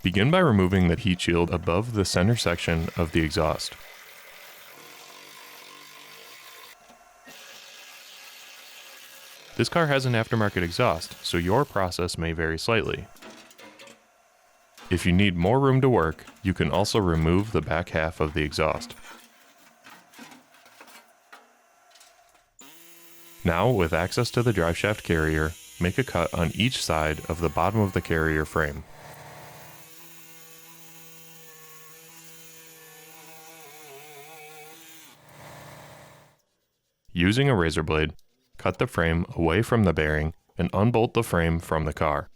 Begin by removing the heat shield above the center section of the exhaust. This car has an aftermarket exhaust, so your process may vary slightly. If you need more room to work, you can also remove the back half of the exhaust. Now, with access to the driveshaft carrier, make a cut on each side of the bottom of the carrier frame. Using a razor blade, cut the frame away from the bearing and unbolt the frame from the car.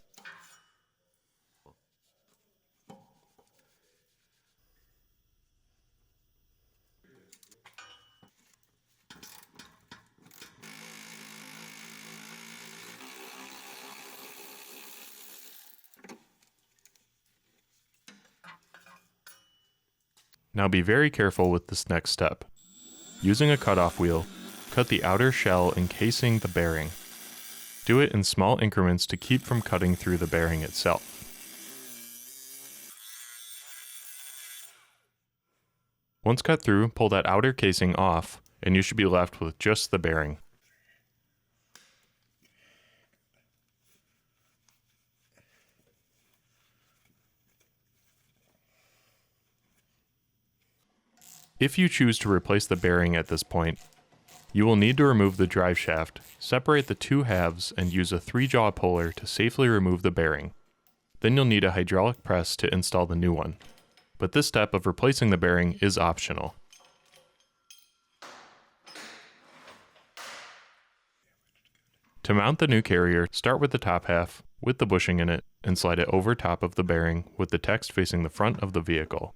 Now be very careful with this next step. Using a cutoff wheel, cut the outer shell encasing the bearing. Do it in small increments to keep from cutting through the bearing itself. Once cut through, pull that outer casing off, and you should be left with just the bearing. If you choose to replace the bearing at this point, you will need to remove the drive shaft, separate the two halves, and use a 3-jaw puller to safely remove the bearing. Then you'll need a hydraulic press to install the new one. But this step of replacing the bearing is optional. To mount the new carrier, start with the top half, with the bushing in it, and slide it over top of the bearing with the text facing the front of the vehicle.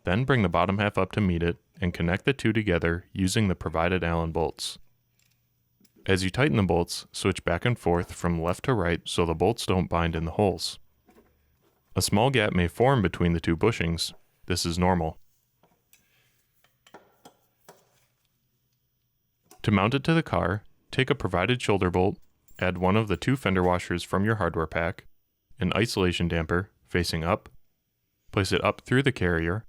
Then bring the bottom half up to meet it, and connect the two together using the provided Allen bolts. As you tighten the bolts, switch back and forth from left to right so the bolts don't bind in the holes. A small gap may form between the two bushings. This is normal. To mount it to the car, take a provided shoulder bolt, add one of the 2 fender washers from your hardware pack, an isolation damper facing up, place it up through the carrier,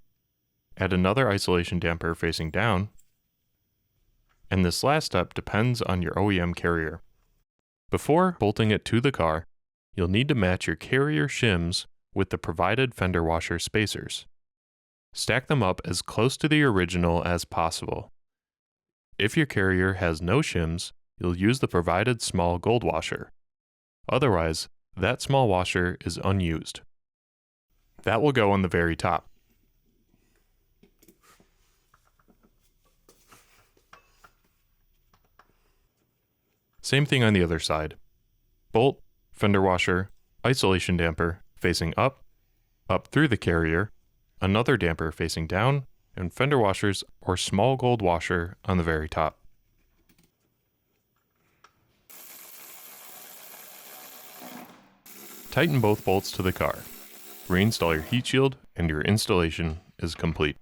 add another isolation damper facing down, and this last step depends on your OEM carrier. Before bolting it to the car, you'll need to match your carrier shims with the provided fender washer spacers. Stack them up as close to the original as possible. If your carrier has no shims, you'll use the provided small gold washer. Otherwise, that small washer is unused. That will go on the very top. Same thing on the other side. Bolt, fender washer, isolation damper facing up, up through the carrier, another damper facing down, and fender washers or small gold washer on the very top. Tighten both bolts to the car. Reinstall your heat shield and your installation is complete.